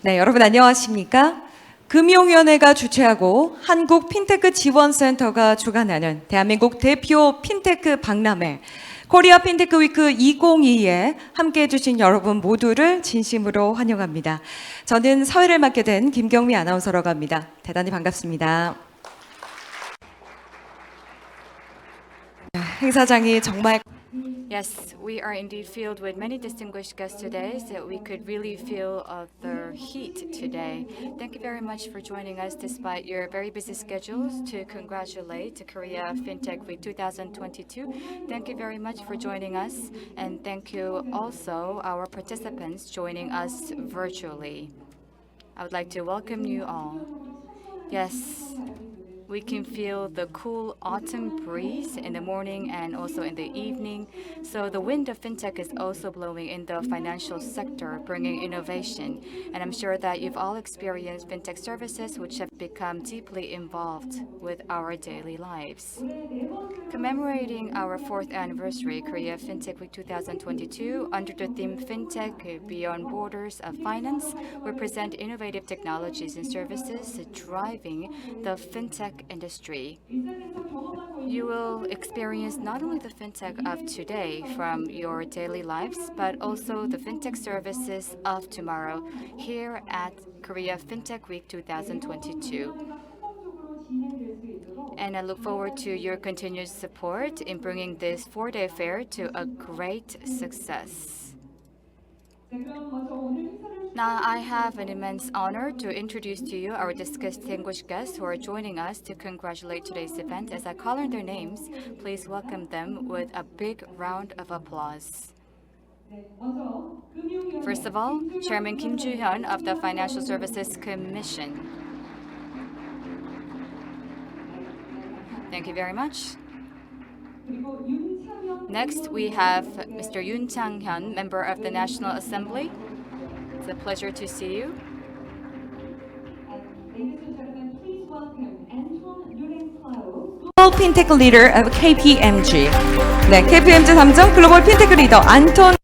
네, 여러분 안녕하십니까? 금융위원회가 주최하고 한국 핀테크 지원센터가 주관하는 대한민국 대표 핀테크 박람회 코리아핀테크위크 2022에 함께해 주신 여러분 모두를 진심으로 환영합니다. 저는 사회를 맡게 된 김경미 아나운서라고 합니다. 대단히 반갑습니다. 행사장이 정말 Yes, we are indeed filled with many distinguished guests today, so we could really feel the heat today. Thank you very much for joining us despite your very busy schedules to congratulate Korea Fintech Week 2022. Thank you very much for joining us, and thank you also our participants joining us virtually. I would like to welcome you all. Yes. We can feel the cool autumn breeze in the morning and also in the evening. So the wind of fintech is also blowing in the financial sector, bringing innovation. And I'm sure that you've all experienced fintech services which have become deeply involved with our daily lives. Commemorating our 4th anniversary, Korea Fintech Week 2022, under the theme Fintech Beyond Borders of Finance, we present innovative technologies and services driving the fintech industry. You will experience not only the fintech of today from your daily lives, but also the fintech services of tomorrow here at Korea Fintech Week 2022. And I look forward to your continued support in bringing this 4-day fair to a great success. Now, I have an immense honor to introduce to you our distinguished guests who are joining us to congratulate today's event. As I call on their names, please welcome them with a big round of applause. First of all, Chairman Kim Joo-hyun of the Financial Services Commission. Thank you very much. Next, we have Mr. Yoon Chang-hyun, member of the National Assembly. It's a pleasure to see you. 글로벌 핀테크 리더 of KPMG. 네, KPMG 3점 글로벌 핀테크 리더 안톤.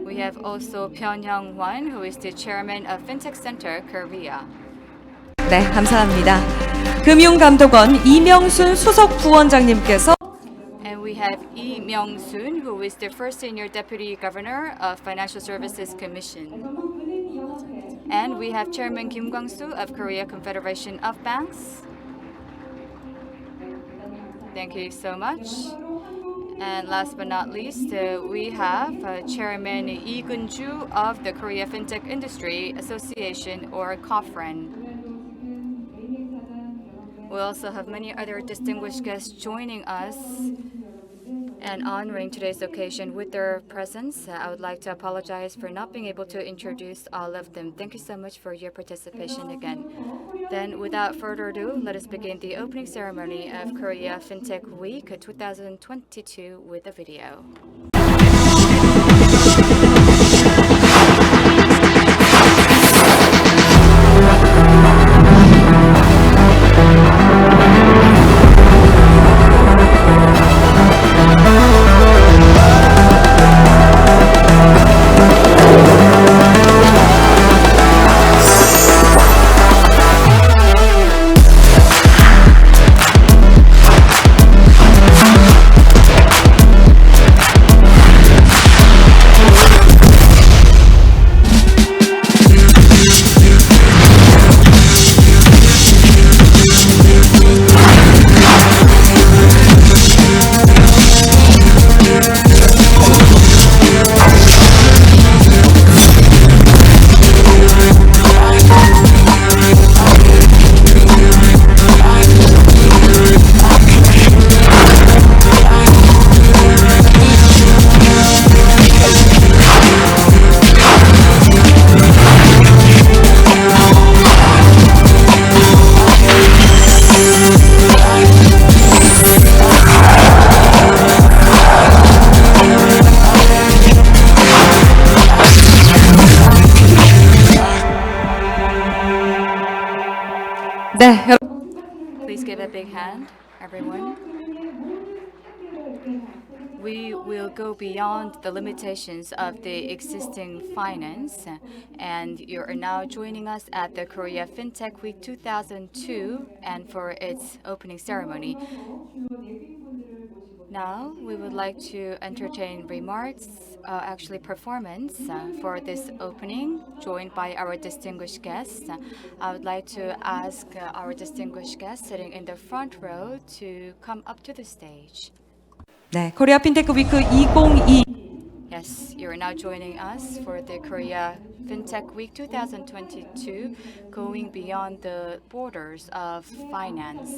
We have also Pyongyang Won, who is the chairman of Fintech Center Korea. 네, 감사합니다. 금융감독원 이명순 수석 부원장님께서 And we have Lee Myung-soon, who is the first senior deputy governor of Financial Services Commission. And we have Chairman Kim Kwang-soo of Korea Confederation of Banks. Thank you so much. And last but not least, we have Chairman Lee Gun-ju of the Korea Fintech Industry Association, or KOFREN. We also have many other distinguished guests joining us and honoring today's occasion with their presence. I would like to apologize for not being able to introduce all of them. Thank you so much for your participation again. Then, without further ado, let us begin the opening ceremony of Korea Fintech Week 2022 with a video. 네, Please give a big hand, everyone. we will go beyond the limitations of the existing finance, and you are now joining us at the Korea Fintech Week 2002 and for its opening ceremony. Now, we would like to entertain remarks, actually performance for this opening, joined by our distinguished guests. I would like to ask our distinguished guests sitting in the front row to come up to the stage. 네, 코리아 핀테크 위크 2022. Yes, you are now joining us for the Korea Fintech Week 2022, going beyond the borders of finance.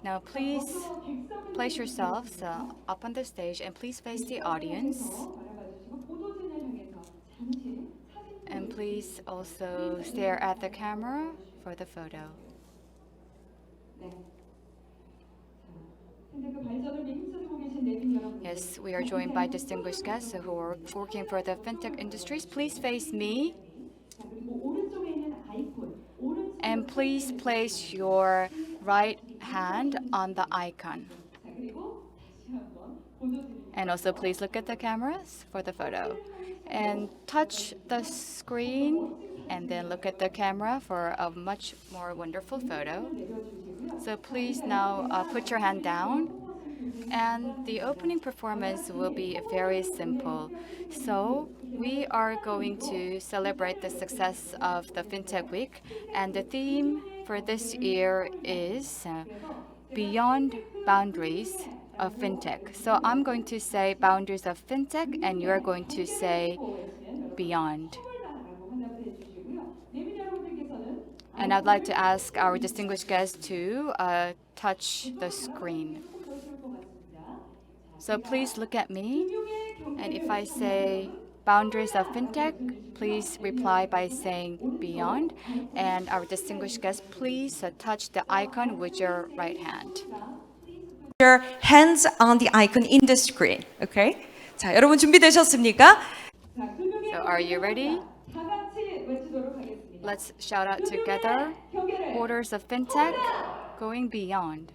Now, please place yourselves up on the stage and please face the audience. And please also stare at the camera for the photo. Yes, we are joined by distinguished guests who are working for the fintech industries. Please face me. And please place your right hand on the icon. And also please look at the cameras for the photo. And touch the screen and then look at the camera for a much more wonderful photo. So please now put your hand down. And the opening performance will be very simple. So we are going to celebrate the success of the FinTech Week. And the theme for this year is Beyond Boundaries of FinTech. So I'm going to say boundaries of FinTech, and you're going to say beyond. And I'd like to ask our distinguished guests to touch the screen. So please look at me, and if I say boundaries of fintech, please reply by saying beyond. And our distinguished guests, please touch the icon with your right hand. Your hands on the icon in the screen. Okay? 자, 여러분 준비되셨습니까? So are you ready? Let's shout out together. Borders of fintech, going beyond.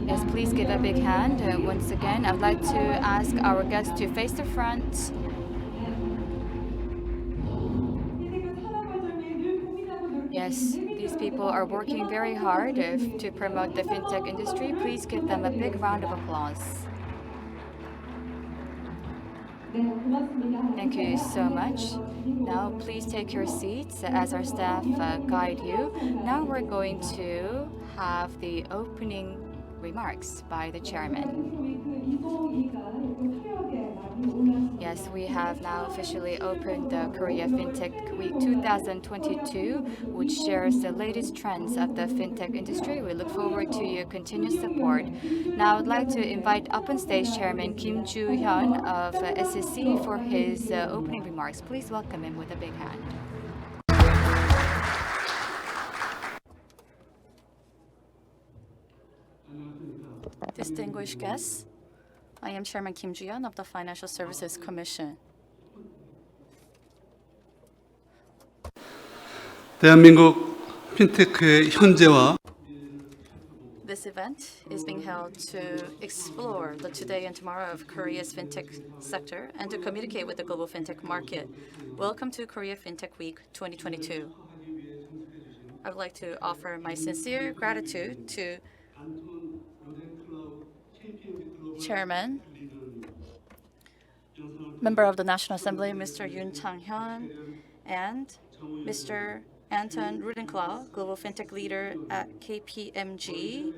Yes, please give a big hand. Once again, I'd like to ask our guests to face the front. Yes, these people are working very hard to promote the fintech industry. Please give them a big round of applause. Thank you so much. Now, please take your seats as our staff guide you. Now we're going to have the opening remarks by the chairman. Yes, we have now officially opened the Korea Fintech Week 2022, which shares the latest trends of the fintech industry. We look forward to your continued support. Now, I'd like to invite up on stage Chairman Kim Joo-hyun of SSC for his opening remarks. Please welcome him with a big hand. Distinguished guests, I am Chairman Kim Joo-hyun of the Financial Services Commission. 대한민국 핀테크의 현재와 This event is being held to explore the today and tomorrow of Korea's fintech sector and to communicate with the global fintech market. Welcome to Korea Fintech Week 2022. I would like to offer my sincere gratitude to Chairman, Member of the National Assembly, Mr. Yoon Chang-hyun, and Mr. Anton Rudenklau, Global Fintech Leader at KPMG,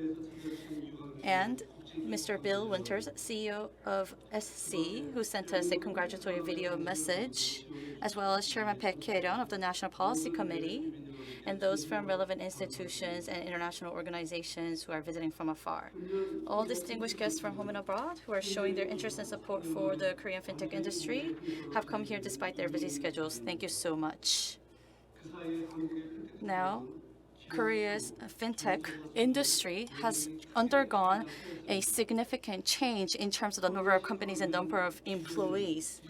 and Mr. Bill Winters, CEO of SC, who sent us a congratulatory video message, as well as Chairman Baek Kye-ryun of the National Policy Committee, and those from relevant institutions and international organizations who are visiting from afar. All distinguished guests from home and abroad who are showing their interest and support for the Korean fintech industry have come here despite their busy schedules. Thank you so much. Now, Korea's fintech industry has undergone a significant change in terms of the number of companies and number of employees.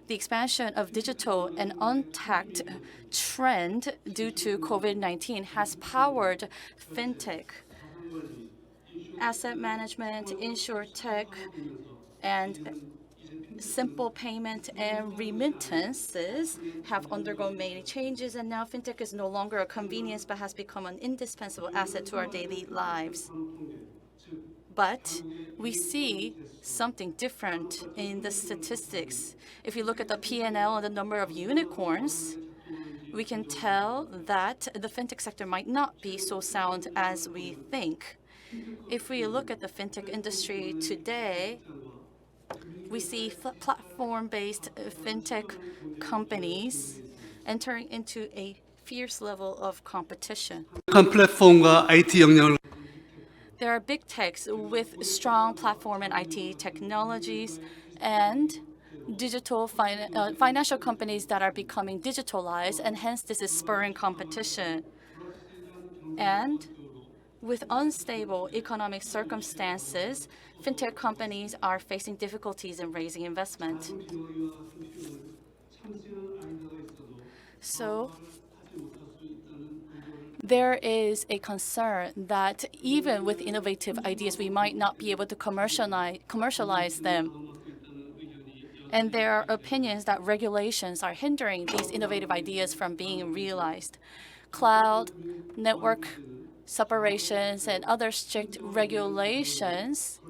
the expansion of digital and untapped trend due to COVID-19 has powered fintech. Asset management, insurtech, and simple payment and remittances have undergone many changes, and now fintech is no longer a convenience but has become an indispensable asset to our daily lives. But we see something different in the statistics. If you look at the P&L and the number of unicorns, we can tell that the fintech sector might not be so sound as we think. If we look at the fintech industry today, we see platform-based fintech companies entering into a fierce level of competition. 플랫폼과 IT 역량을 There are big techs with strong platform and IT technologies and digital financial companies that are becoming digitalized, and hence this is spurring competition. And with unstable economic circumstances, fintech companies are facing difficulties in raising investment. So there is a concern that even with innovative ideas, we might not be able to commercialize them. And there are opinions that regulations are hindering these innovative ideas from being realized. Cloud, network separations, and other strict regulations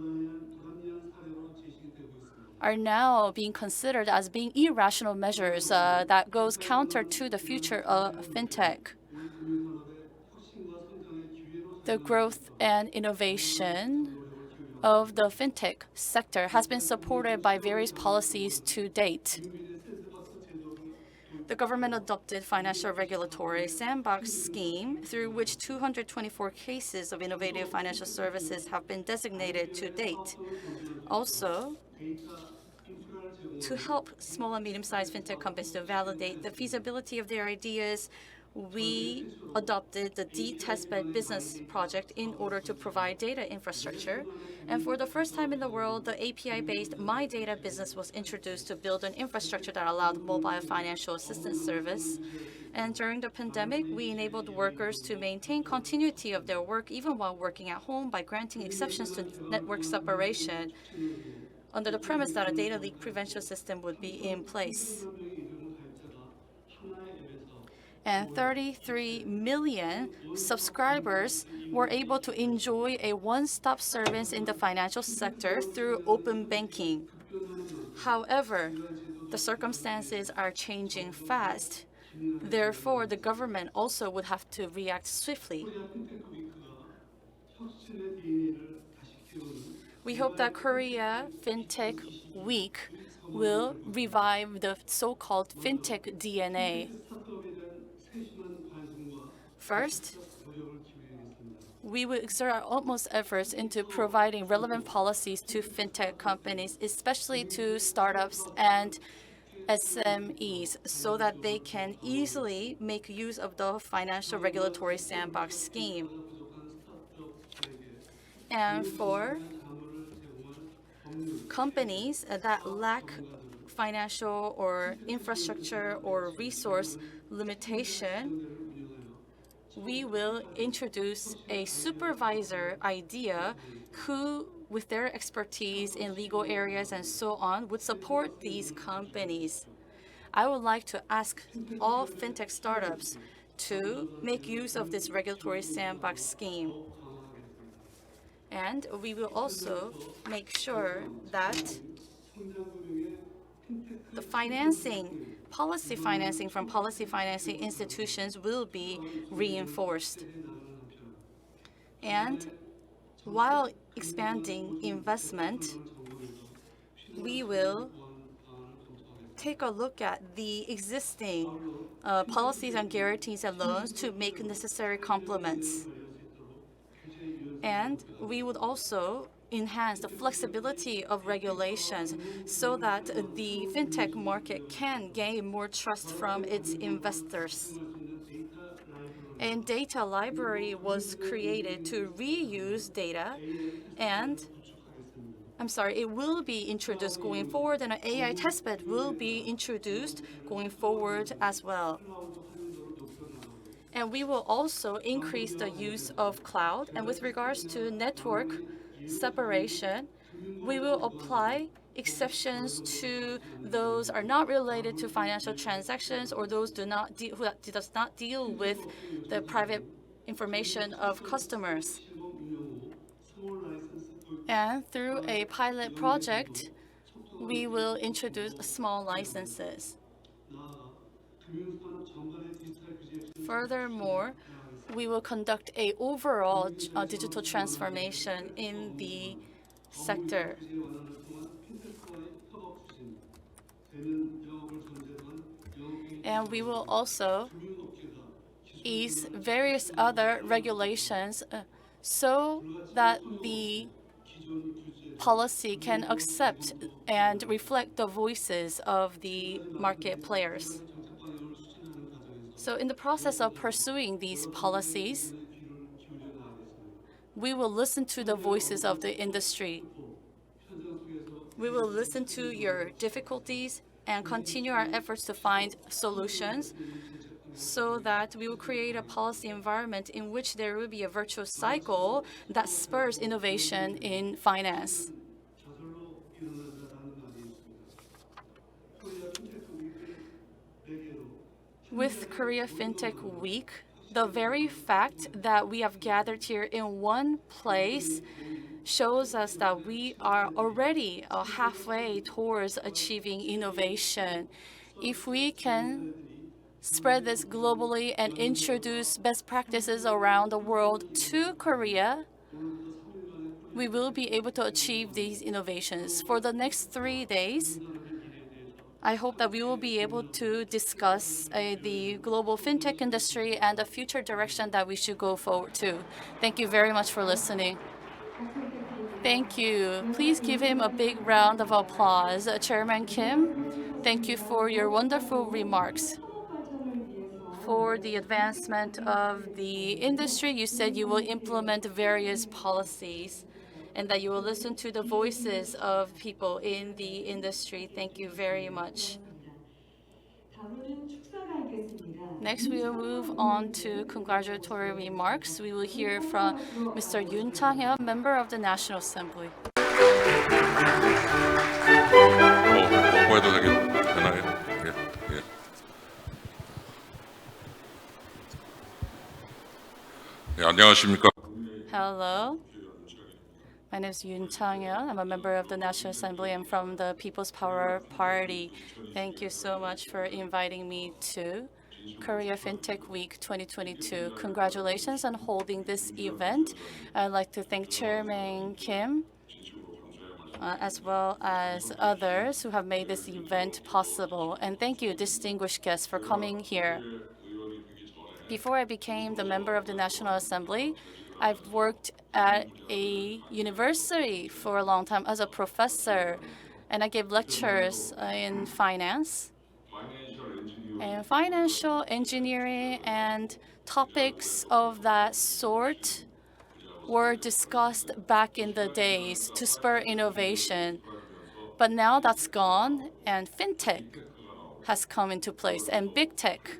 are now being considered as being irrational measures that goes counter to the future of fintech. The growth and innovation of the fintech sector has been supported by various policies to date. The government adopted financial regulatory sandbox scheme through which 224 cases of innovative financial services have been designated to date. Also, to help small and medium-sized fintech companies to validate the feasibility of their ideas, we adopted the D-Testbed business project in order to provide data infrastructure. And for the first time in the world, the API-based My Data business was introduced to build an infrastructure that allowed mobile financial assistance service. And during the pandemic, we enabled workers to maintain continuity of their work even while working at home by granting exceptions to network separation under the premise that a data leak prevention system would be in place. And 33 million subscribers were able to enjoy a one-stop service in the financial sector through open banking. However, the circumstances are changing fast. Therefore, the government also would have to react swiftly. We hope that Korea Fintech Week will revive the so-called fintech DNA. First, we will exert our utmost efforts into providing relevant policies to fintech companies, especially to startups and SMEs, so that they can easily make use of the financial regulatory sandbox scheme. And for companies that lack financial or infrastructure or resource limitation, we will introduce a supervisor idea who, with their expertise in legal areas and so on, would support these companies. I would like to ask all fintech startups to make use of this regulatory sandbox scheme. And we will also make sure that the policy financing from policy financing institutions will be reinforced. And while expanding investment, we will take a look at the existing policies on guarantees and loans to make necessary complements. And we would also enhance the flexibility of regulations so that the fintech market can gain more trust from its investors. A data library was created to reuse data, and it will be introduced going forward, and an AI testbed will be introduced going forward as well. And we will also increase the use of cloud. And with regards to network separation, we will apply exceptions to those are not related to financial transactions or those who does not deal with the private information of customers. And through a pilot project, we will introduce small licenses. Furthermore, we will conduct an overall digital transformation in the sector. And we will also ease various other regulations so that the policy can accept and reflect the voices of the market players. So in the process of pursuing these policies, we will listen to the voices of the industry. We will listen to your difficulties and continue our efforts to find solutions so that we will create a policy environment in which there will be a virtuous cycle that spurs innovation in finance. With Korea FinTech Week, the very fact that we have gathered here in one place shows us that we are already halfway towards achieving innovation. If we can spread this globally and introduce best practices around the world to Korea, we will be able to achieve these innovations. For the next 3 days, I hope that we will be able to discuss the global fintech industry and the future direction that we should go forward to. Thank you very much for listening. Thank you. Please give him a big round of applause. Chairman Kim, thank you for your wonderful remarks. For the advancement of the industry, you said you will implement various policies and that you will listen to the voices of people in the industry. Thank you very much. Next, we will move on to congratulatory remarks. We will hear from Mr. Yoon Chang-hyun, member of the National Assembly. 해도 되나요? 예, 예. 네, 안녕하십니까? Hello. My name is Yoon Chang-hyun. I'm a member of the National Assembly. I'm from the People's Power Party. Thank you so much for inviting me to Korea FinTech Week 2022. Congratulations on holding this event. I'd like to thank Chairman Kim, as well as others who have made this event possible. And thank you, distinguished guests, for coming here. Before I became the member of the National Assembly, I've worked at a university for a long time as a professor, and I gave lectures in finance and financial engineering, and topics of that sort were discussed back in the days to spur innovation. But now that's gone, and fintech has come into place, and big tech,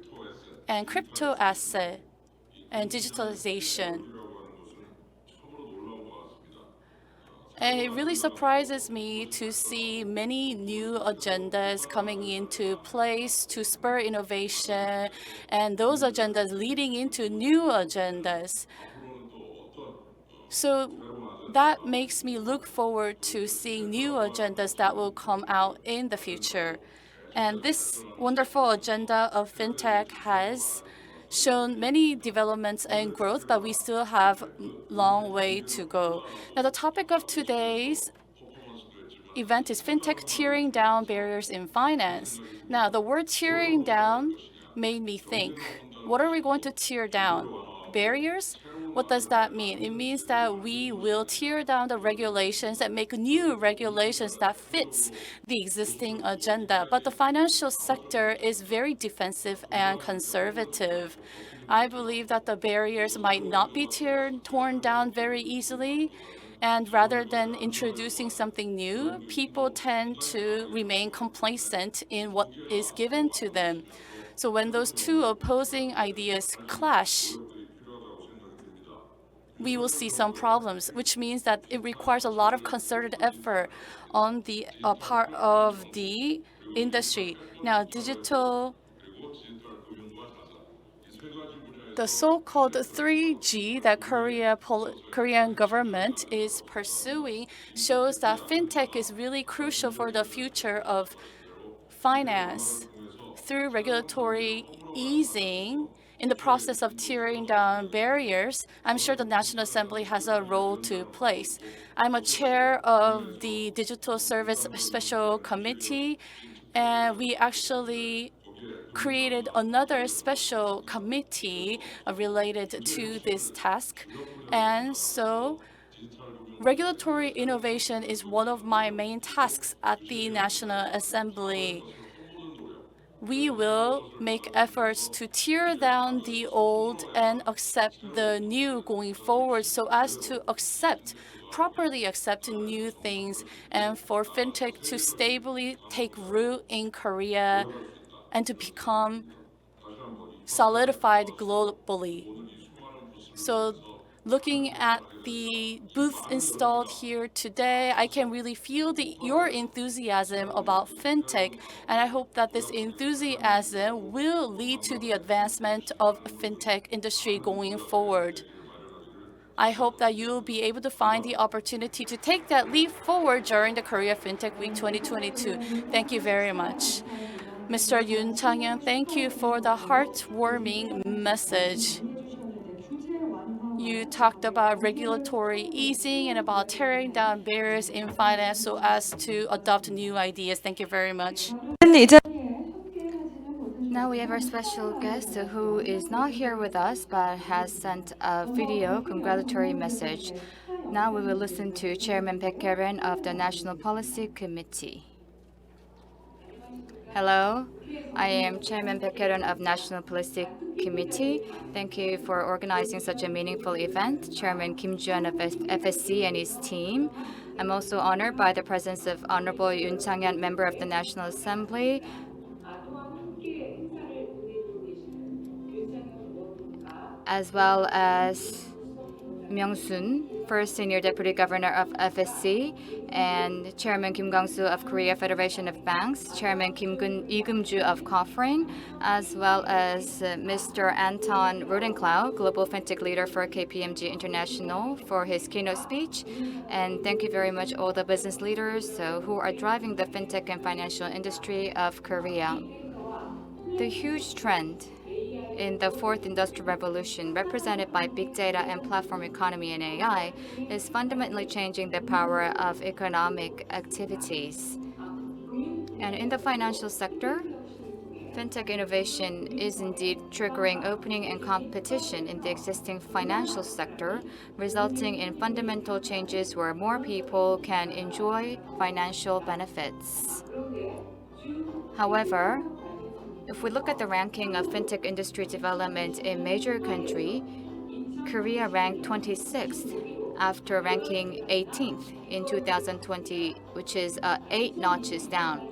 and crypto asset, and digitalization. And it really surprises me to see many new agendas coming into place to spur innovation, and those agendas leading into new agendas. So that makes me look forward to seeing new agendas that will come out in the future. And this wonderful agenda of fintech has shown many developments and growth, but we still have a long way to go. Now, the topic of today's event is fintech tearing down barriers in finance. Now, the word tearing down made me think, what are we going to tear down? Barriers? What does that mean? It means that we will tear down the regulations and make new regulations that fits the existing agenda. But the financial sector is very defensive and conservative. I believe that the barriers might not be torn down very easily. And rather than introducing something new, people tend to remain complacent in what is given to them. So when those two opposing ideas clash, we will see some problems, which means that it requires a lot of concerted effort on the part of the industry. Now, the so-called 3G that Korean government is pursuing shows that fintech is really crucial for the future of finance. Through regulatory easing, in the process of tearing down barriers, I'm sure the National Assembly has a role to play. I'm a chair of the Digital Service Special Committee, and we actually created another special committee related to this task. And so regulatory innovation is one of my main tasks at the National Assembly. We will make efforts to tear down the old and accept the new going forward so as to properly accept new things and for fintech to stably take root in Korea and to become solidified globally. So looking at the booth installed here today, I can really feel your enthusiasm about fintech, and I hope that this enthusiasm will lead to the advancement of fintech industry going forward. I hope that you will be able to find the opportunity to take that leap forward during the Korea Fintech Week 2022. Thank you very much. Mr. Yoon Chang-hyun, thank you for the heartwarming message. You talked about regulatory easing and about tearing down barriers in finance so as to adopt new ideas. Thank you very much. 이제 Now we have our special guest who is not here with us but has sent a video congratulatory message. Now we will listen to Chairman Baek Karen of the National Policy Committee. Hello, I am Chairman Baek Karen of National Policy Committee. Thank you for organizing such a meaningful event, Chairman Kim Ju-yeon of FSC and his team. I'm also honored by the presence of Honorable Yoon Chang-hyun, member of the National Assembly, as well as Myung-sun, first Senior Deputy Governor of FSC, and Chairman Kim Kwang-soo of Korea Federation of Banks, Chairman Lee Keum-ju of Cofrin, as well as Mr. Anton Rudenklau, Global Fintech Leader for KPMG International, for his keynote speech. And thank you very much all the business leaders who are driving the fintech and financial industry of Korea. The huge trend in the fourth industrial revolution, represented by big data and platform economy and AI, is fundamentally changing the power of economic activities. And in the financial sector, fintech innovation is indeed triggering opening and competition in the existing financial sector, resulting in fundamental changes where more people can enjoy financial benefits. However, if we look at the ranking of fintech industry development in major countries, Korea ranked 26th after ranking 18th in 2020, which is 8 notches down.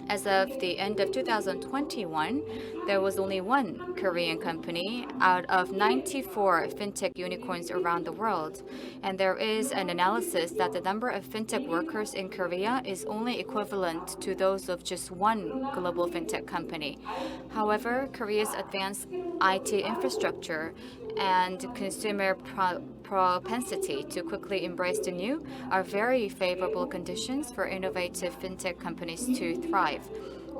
As of the end of 2021, there was only one Korean company out of 94 fintech unicorns around the world. And there is an analysis that the number of fintech workers in Korea is only equivalent to those of just one global fintech company. However, Korea's advanced IT infrastructure and consumer propensity to quickly embrace the new are very favorable conditions for innovative fintech companies to thrive.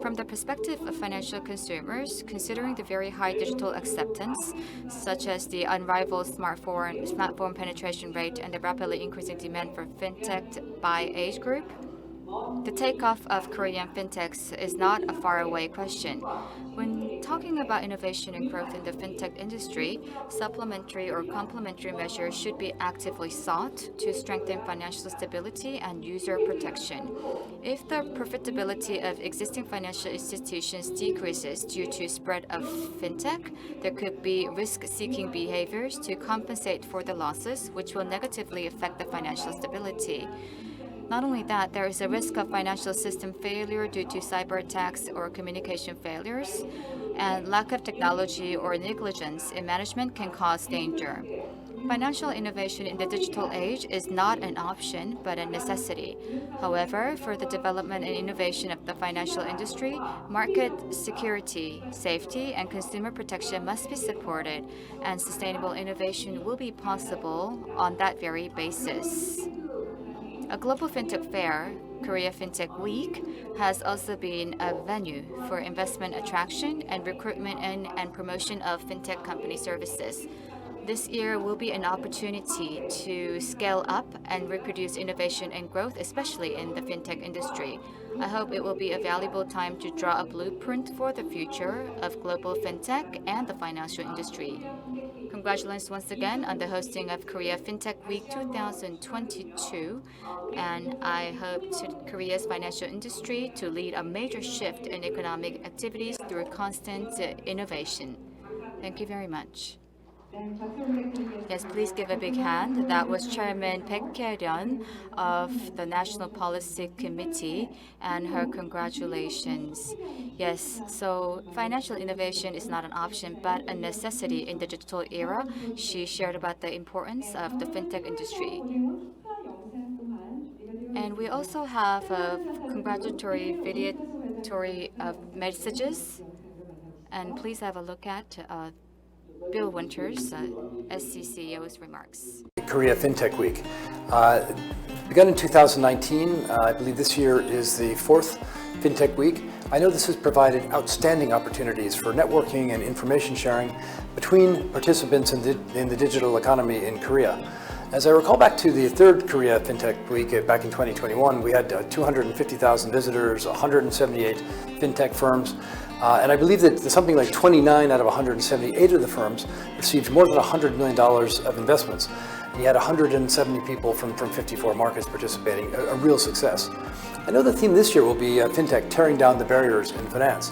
From the perspective of financial consumers, considering the very high digital acceptance, such as the unrivaled smartphone penetration rate and the rapidly increasing demand for fintech by age group, the takeoff of Korean fintechs is not a faraway question. When talking about innovation and growth in the fintech industry, supplementary or complementary measures should be actively sought to strengthen financial stability and user protection. If the profitability of existing financial institutions decreases due to spread of fintech, there could be risk-seeking behaviors to compensate for the losses, which will negatively affect the financial stability. Not only that, there is a risk of financial system failure due to cyber attacks or communication failures, and lack of technology or negligence in management can cause danger. Financial innovation in the digital age is not an option, but a necessity. However, for the development and innovation of the financial industry, market security, safety, and consumer protection must be supported, and sustainable innovation will be possible on that very basis. A global fintech fair, Korea Fintech Week, has also been a venue for investment attraction and recruitment and promotion of fintech company services. This year will be an opportunity to scale up and reproduce innovation and growth, especially in the fintech industry. I hope it will be a valuable time to draw a blueprint for the future of global fintech and the financial industry. Congratulations once again on the hosting of Korea Fintech Week 2022, and I hope to Korea's financial industry to lead a major shift in economic activities through constant innovation. Thank you very much. Yes, please give a big hand. That was Chairman Baek Kye-ryun of the National Policy Committee, and her congratulations. Yes, so financial innovation is not an option, but a necessity in the digital era. She shared about the importance of the fintech industry. And we also have congratulatory videotory messages. And please have a look at Bill Winters, SC CEO's remarks. Korea Fintech Week. Begun in 2019, I believe this year is the fourth Fintech Week. I know this has provided outstanding opportunities for networking and information sharing between participants in the digital economy in Korea. As I recall back to the third Korea Fintech Week back in 2021, we had 250,000 visitors, 178 fintech firms, and I believe that something like 29 out of 178 of the firms received more than $100 million of investments. And you had 170 people from 54 markets participating, a real success. I know the theme this year will be fintech tearing down the barriers in finance,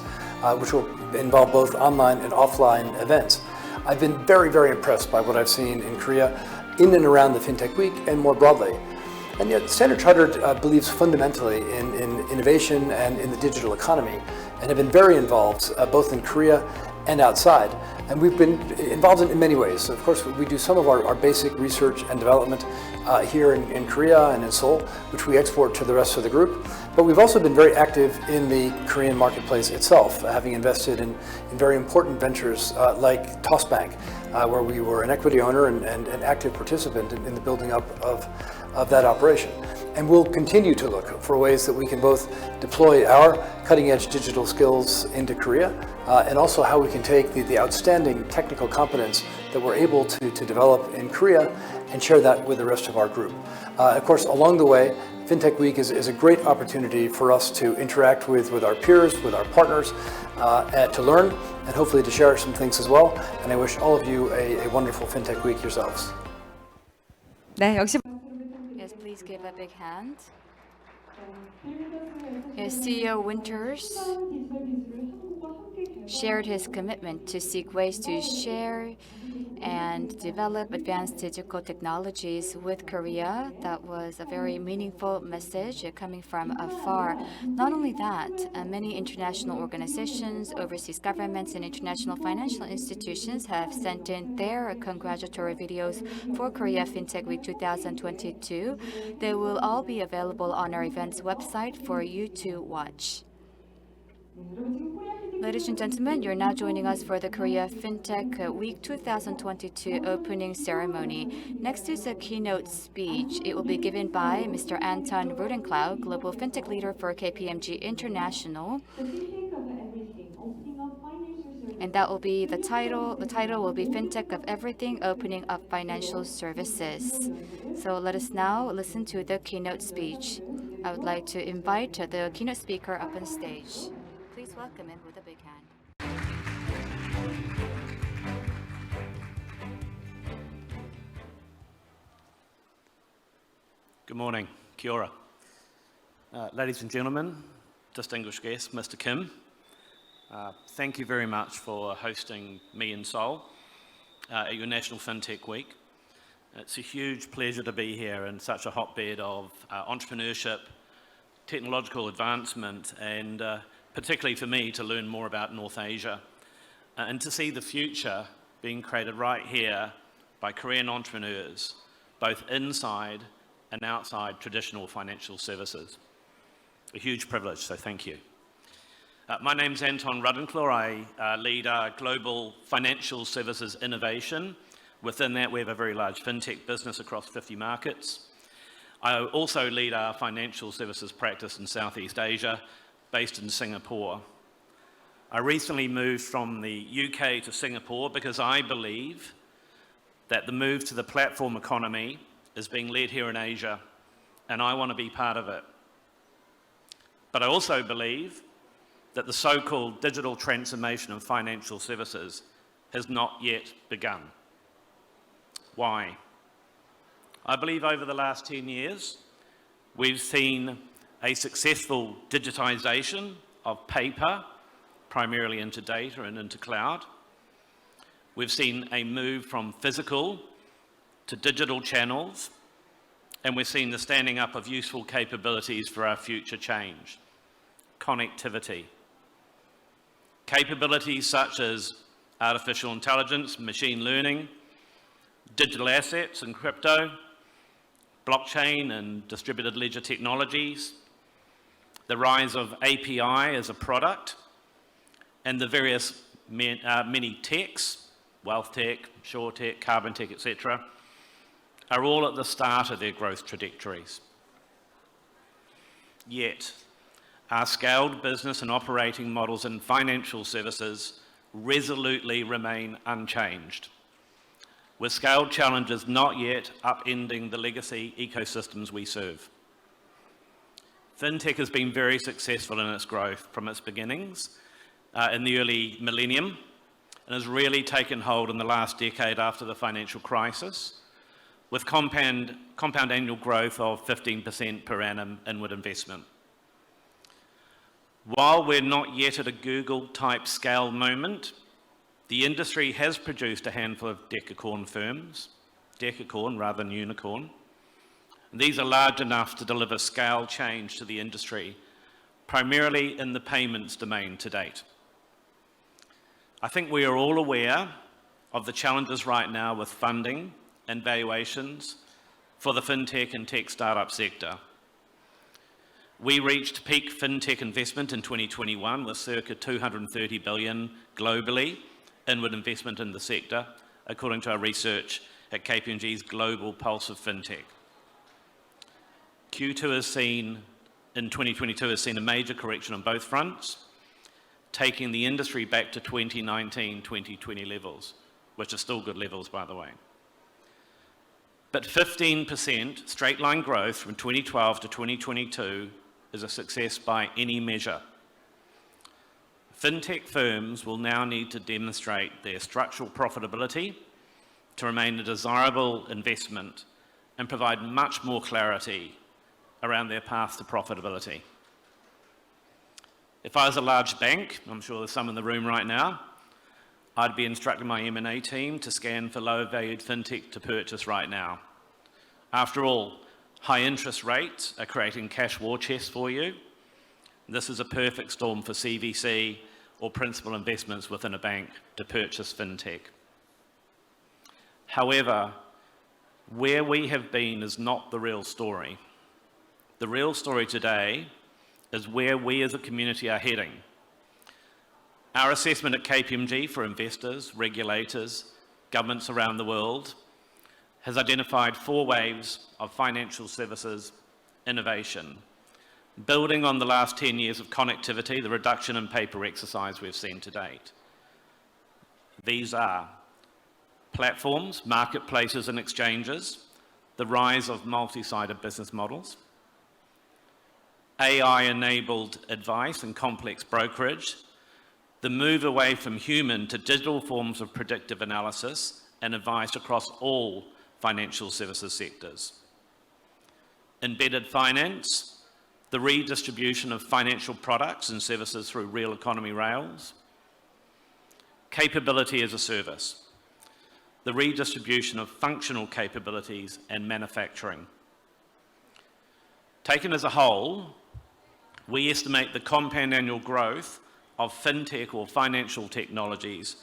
which will involve both online and offline events. I've been very, very impressed by what I've seen in Korea in and around the Fintech Week and more broadly. And yet Standard Chartered believes fundamentally in innovation and in the digital economy, and have been very involved both in Korea and outside. And we've been involved in many ways. So of course, we do some of our basic research and development here in Korea and in Seoul, which we export to the rest of the group. But we've also been very active in the Korean marketplace itself, having invested in very important ventures like Tossbank, where we were an equity owner and an active participant in the building up of that operation. And we'll continue to look for ways that we can both deploy our cutting-edge digital skills into Korea, and also how we can take the outstanding technical competence that we're able to develop in Korea and share that with the rest of our group. Of course, along the way, Fintech Week is a great opportunity for us to interact with our peers, with our partners, and to learn, and hopefully to share some things as well. And I wish all of you a wonderful Fintech Week yourselves. 네, 역시 Yes, please give a big hand. Yes, CEO Winters shared his commitment to seek ways to share and develop advanced digital technologies with Korea. That was a very meaningful message coming from afar. Not only that, many international organizations, overseas governments, and international financial institutions have sent in their congratulatory videos for Korea Fintech Week 2022. They will all be available on our events website for you to watch. Ladies and gentlemen, you're now joining us for the Korea Fintech Week 2022 opening ceremony. Next is a keynote speech. It will be given by Mr. Anton Rudenklau, Global Fintech Leader for KPMG International. And that will be the title. The title will be Fintech of Everything, Opening Up Financial Services. So let us now listen to the keynote speech. I would like to invite the keynote speaker up on stage. Please welcome him with a big hand. Good morning. Kia ora. Ladies and gentlemen, distinguished guest, Mr. Kim, thank you very much for hosting me in Seoul at your National FinTech Week. It's a huge pleasure to be here in such a hotbed of entrepreneurship, technological advancement, and particularly for me to learn more about North Asia and to see the future being created right here by Korean entrepreneurs, both inside and outside traditional financial services. A huge privilege, so thank you. My name's Anton Rudenclaw. I lead our global financial services innovation. Within that, we have a very large fintech business across 50 markets. I also lead our financial services practice in Southeast Asia, based in Singapore. I recently moved from the UK to Singapore because I believe that the move to the platform economy is being led here in Asia, and I want to be part of it. But I also believe that the so-called digital transformation of financial services has not yet begun. Why? I believe over the last 10 years, we've seen a successful digitization of paper, primarily into data and into cloud. We've seen a move from physical to digital channels, and we're seeing the standing up of useful capabilities for our future change. Connectivity. Capabilities such as artificial intelligence, machine learning, digital assets and crypto, blockchain and distributed ledger technologies, the rise of API as a product, and the various many techs, wealth tech, shore tech, carbon tech, etc., are all at the start of their growth trajectories. Yet, our scaled business and operating models in financial services resolutely remain unchanged, with scaled challenges not yet upending the legacy ecosystems we serve. FinTech has been very successful in its growth from its beginnings in the early millennium and has really taken hold in the last decade after the financial crisis, with compound annual growth of 15% per annum inward investment. While we're not yet at a Google-type scale moment, the industry has produced a handful of decacorn firms, decacorn rather than unicorn. These are large enough to deliver scale change to the industry, primarily in the payments domain to date. I think we are all aware of the challenges right now with funding and valuations for the fintech and tech startup sector. We reached peak fintech investment in 2021 with circa 230 billion globally inward investment in the sector, according to our research at KPMG's Global Pulse of Fintech. Q2 in 2022 has seen a major correction on both fronts, taking the industry back to 2019-2020 levels, which are still good levels, by the way. But 15% straight line growth from 2012 to 2022 is a success by any measure. Fintech firms will now need to demonstrate their structural profitability to remain a desirable investment and provide much more clarity around their path to profitability. If I was a large bank, I'm sure there's some in the room right now, I'd be instructing my M&A team to scan for lower valued fintech to purchase right now. After all, high interest rates are creating cash war chests for you. This is a perfect storm for CVC or principal investments within a bank to purchase fintech. However, where we have been is not the real story. The real story today is where we as a community are heading. Our assessment at KPMG for investors, regulators, governments around the world has identified 4 waves of financial services innovation, building on the last 10 years of connectivity, the reduction in paper exercise we've seen to date. These are platforms, marketplaces and exchanges, the rise of multi-sided business models, AI-enabled advice and complex brokerage, the move away from human to digital forms of predictive analysis and advice across all financial services sectors. embedded finance, the redistribution of financial products and services through real economy rails, capability as a service, the redistribution of functional capabilities and manufacturing. Taken as a whole, we estimate the compound annual growth of fintech or financial technologies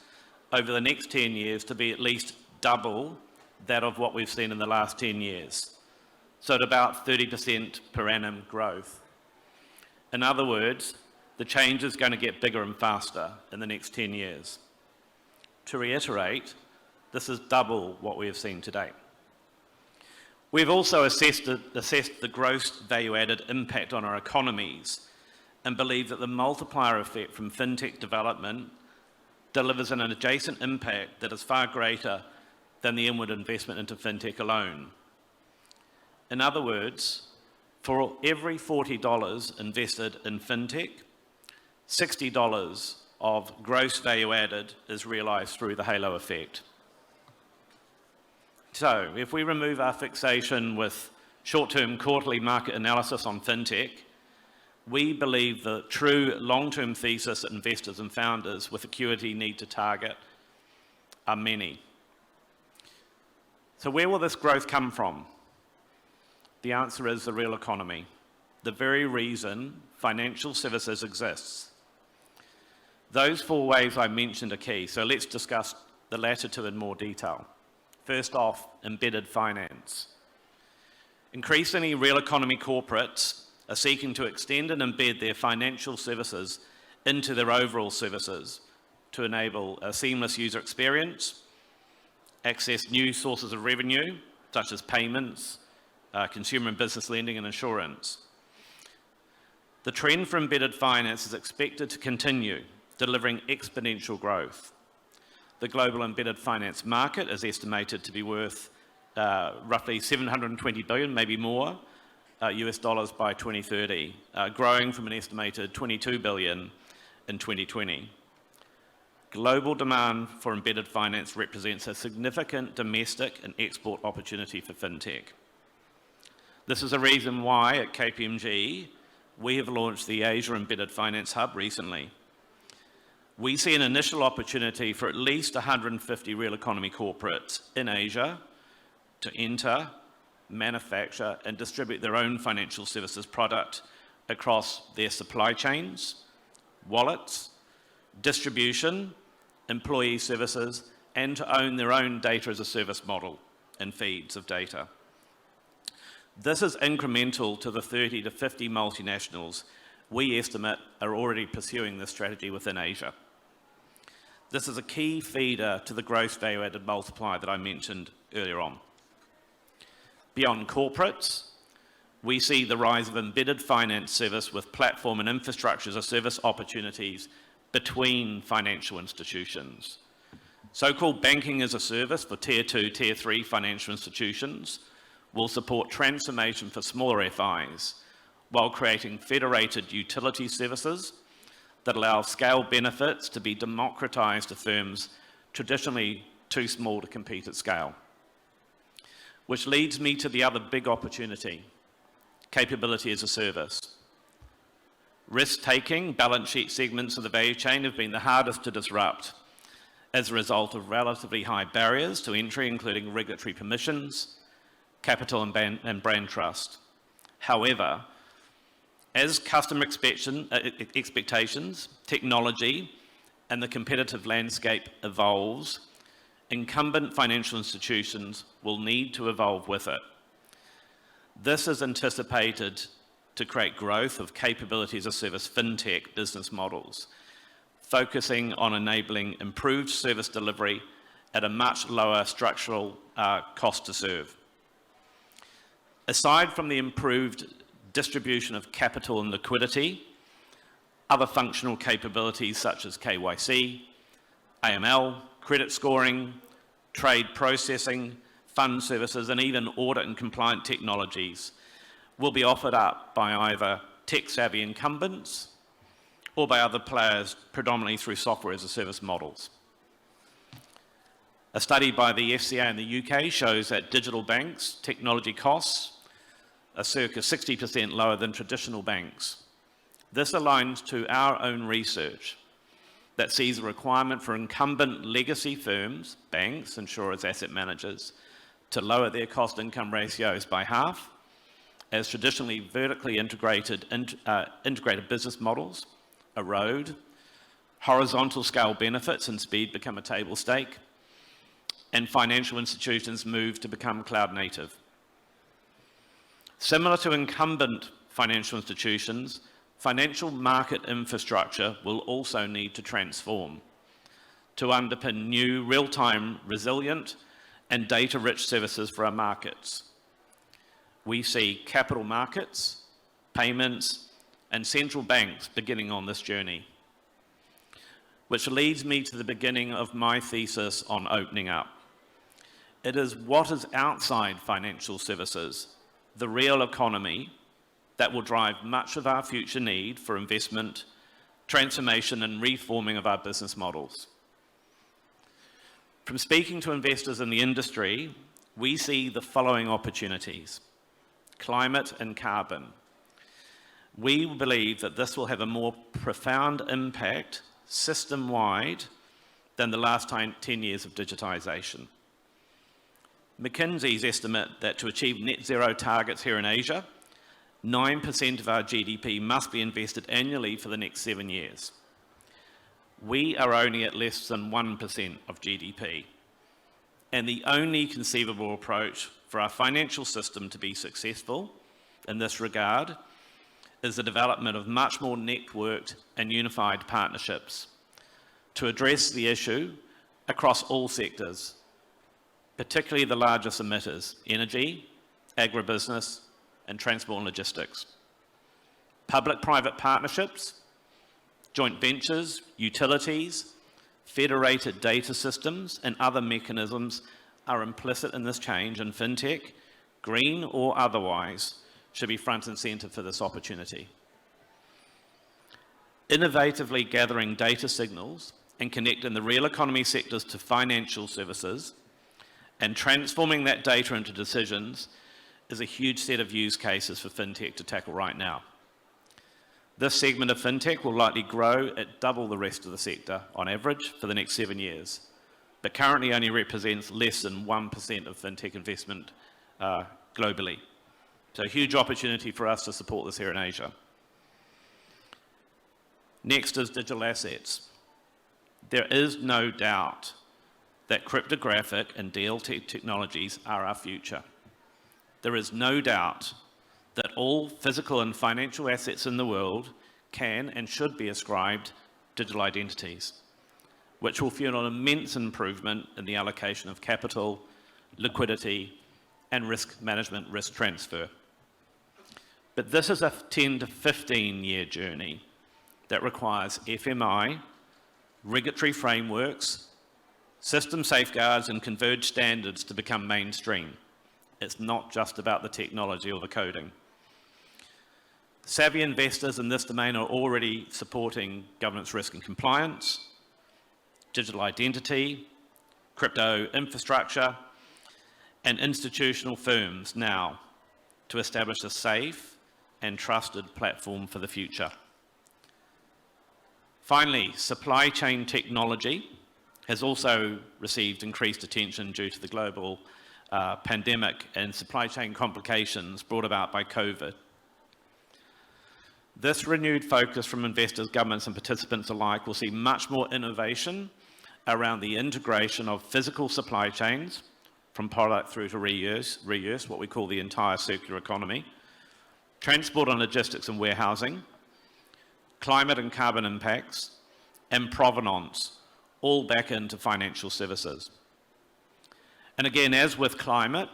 over the next 10 years to be at least double that of what we've seen in the last 10 years. So at about 30% per annum growth. In other words, the change is going to get bigger and faster in the next 10 years. To reiterate, this is double what we have seen today. We've also assessed the gross value-added impact on our economies and believe that the multiplier effect from fintech development delivers an adjacent impact that is far greater than the inward investment into fintech alone. In other words, for every $40 invested in fintech, $60 of gross value added is realised through the halo effect. So, if we remove our fixation with short-term quarterly market analysis on fintech, we believe the true long-term thesis that investors and founders with Acuity need to target are many. So where will this growth come from? The answer is the real economy, the very reason financial services exists. Those four ways I mentioned are key, so let's discuss the latter two in more detail. First off, embedded finance. Increasingly, real economy corporates are seeking to extend and embed their financial services into their overall services to enable a seamless user experience, access new sources of revenue, such as payments, consumer and business lending and insurance. The trend for embedded finance is expected to continue, delivering exponential growth. The global embedded finance market is estimated to be worth roughly $720 billion, maybe more, US dollars by 2030, growing from an estimated $22 billion in 2020. Global demand for embedded finance represents a significant domestic and export opportunity for fintech. This is a reason why at KPMG we have launched the Asia Embedded Finance Hub recently. We see an initial opportunity for at least 150 real economy corporates in Asia to enter, manufacture and distribute their own financial services product across their supply chains, wallets, distribution, employee services, and to own their own data as a service model and feeds of data. This is incremental to the 30 to 50 multinationals we estimate are already pursuing this strategy within Asia. This is a key feeder to the gross value added multiplier that I mentioned earlier on. Beyond corporates, we see the rise of embedded finance service with platform and infrastructure as a service opportunities between financial institutions. So-called banking as a service for Tier 2, Tier 3 financial institutions will support transformation for smaller FIs while creating federated utility services that allow scale benefits to be democratized to firms traditionally too small to compete at scale. Which leads me to the other big opportunity, capability as a service. Risk-taking balance sheet segments of the value chain have been the hardest to disrupt as a result of relatively high barriers to entry, including regulatory permissions, capital and brand trust. However, as customer expectations, technology, and the competitive landscape evolves, incumbent financial institutions will need to evolve with it. This is anticipated to create growth of capability as a service fintech business models, focusing on enabling improved service delivery at a much lower structural cost to serve. Aside from the improved distribution of capital and liquidity, other functional capabilities such as KYC, AML, credit scoring, trade processing, fund services, and even audit and compliant technologies will be offered up by either tech-savvy incumbents or by other players, predominantly through software as a service models. A study by the FCA in the UK shows that digital banks' technology costs are circa 60% lower than traditional banks. This aligns to our own research that sees a requirement for incumbent legacy firms, banks, insurers, asset managers, to lower their cost-income ratios by half, as traditionally vertically integrated business models erode, horizontal scale benefits and speed become a table stake, and financial institutions move to become cloud native. Similar to incumbent financial institutions, financial market infrastructure will also need to transform to underpin new, real-time, resilient, and data-rich services for our markets. We see capital markets, payments, and central banks beginning on this journey, which leads me to the beginning of my thesis on opening up. It is what is outside financial services, the real economy, that will drive much of our future need for investment, transformation, and reforming of our business models. From speaking to investors in the industry, we see the following opportunities: climate and carbon. We believe that this will have a more profound impact system-wide than the last 10 years of digitization. McKinsey's estimate that to achieve net zero targets here in Asia, 9% of our GDP must be invested annually for the next 7 years. We are only at less than 1% of GDP. And the only conceivable approach for our financial system to be successful in this regard is the development of much more networked and unified partnerships to address the issue across all sectors, particularly the largest emitters: energy, agribusiness, and transport and logistics. Public-private partnerships, joint ventures, utilities, federated data systems, and other mechanisms are implicit in this change, and fintech, green or otherwise, should be front and centre for this opportunity. Innovatively gathering data signals and connecting the real economy sectors to financial services and transforming that data into decisions is a huge set of use cases for fintech to tackle right now. This segment of fintech will likely grow at double the rest of the sector on average for the next 7 years, but currently only represents less than 1% of fintech investment globally. So a huge opportunity for us to support this here in Asia. Next is digital assets. There is no doubt that cryptographic and DLT technologies are our future. There is no doubt that all physical and financial assets in the world can and should be ascribed digital identities, which will fuel an immense improvement in the allocation of capital, liquidity, and risk management, risk transfer. But this is a 10 to 15-year journey that requires FMI, regulatory frameworks, system safeguards, and converged standards to become mainstream. It's not just about the technology or the coding. Savvy investors in this domain are already supporting governance, risk and compliance, digital identity, crypto infrastructure, and institutional firms now to establish a safe and trusted platform for the future. Finally, supply chain technology has also received increased attention due to the global pandemic and supply chain complications brought about by COVID. This renewed focus from investors, governments, and participants alike will see much more innovation around the integration of physical supply chains, from product through to reuse, what we call the entire circular economy, transport and logistics and warehousing, climate and carbon impacts, and provenance, all back into financial services. And again, as with climate,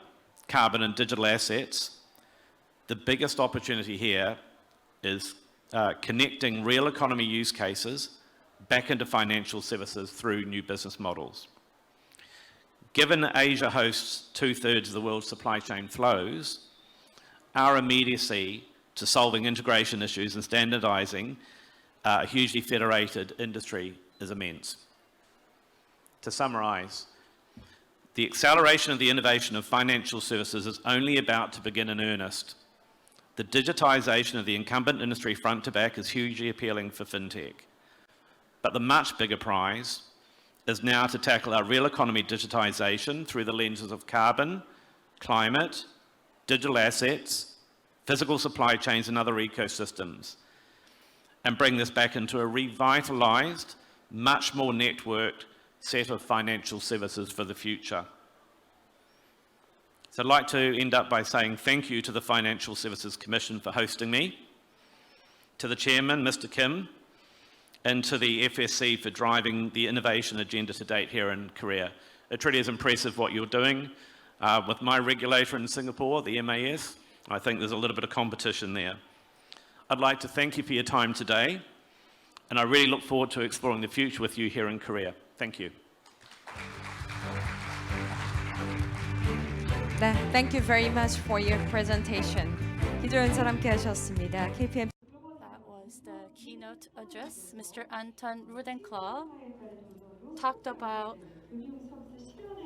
carbon, and digital assets, the biggest opportunity here is connecting real economy use cases back into financial services through new business models. Given Asia hosts 2/3 of the world's supply chain flows, our immediacy to solving integration issues and standardizing a hugely federated industry is immense. To summarize, the acceleration of the innovation of financial services is only about to begin in earnest. The digitization of the incumbent industry front to back is hugely appealing for fintech. But the much bigger prize is now to tackle our real economy digitization through the lenses of carbon, climate, digital assets, physical supply chains and other ecosystems, and bring this back into a revitalized, much more networked set of financial services for the future. So I'd like to end up by saying thank you to the Financial Services Commission for hosting me, to the Chairman, Mr. Kim, and to the FSC for driving the innovation agenda to date here in Korea. It really is impressive what you're doing. With my regulator in Singapore, the MAS, I think there's a little bit of competition there. I'd like to thank you for your time today, and I really look forward to exploring the future with you here in Korea. Thank you. 네, thank you very much for your presentation. 기조연설 함께 하셨습니다. KPM That was the keynote address. Mr. Anton Rudenklau talked about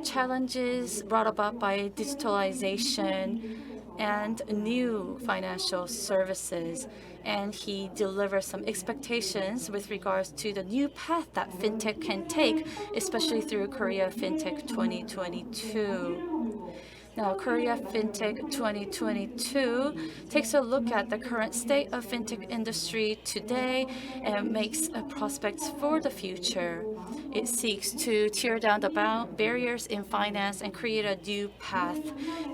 challenges brought about by digitalization and new financial services. And he delivered some expectations with regards to the new path that fintech can take, especially through Korea Fintech 2022. Now, Korea Fintech 2022 takes a look at the current state of fintech industry today and makes prospects for the future. It seeks to tear down the barriers in finance and create a new path.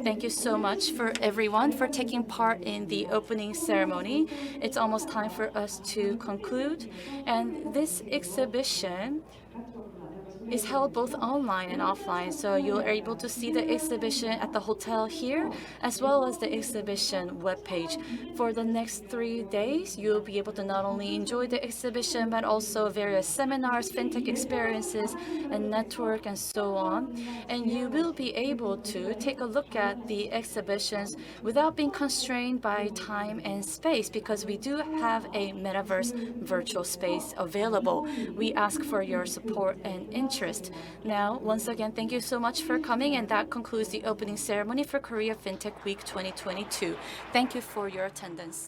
Thank you so much for everyone for taking part in the opening ceremony. It's almost time for us to conclude. And this exhibition is held both online and offline, so you're able to see the exhibition at the hotel here, as well as the exhibition webpage. For the next 3 days, you'll be able to not only enjoy the exhibition, but also various seminars, fintech experiences, and network, and so on. And you will be able to take a look at the exhibitions without being constrained by time and space, because we do have a metaverse virtual space available. We ask for your support and interest. Now, once again, thank you so much for coming, and that concludes the opening ceremony for Korea Fintech Week 2022. Thank you for your attendance.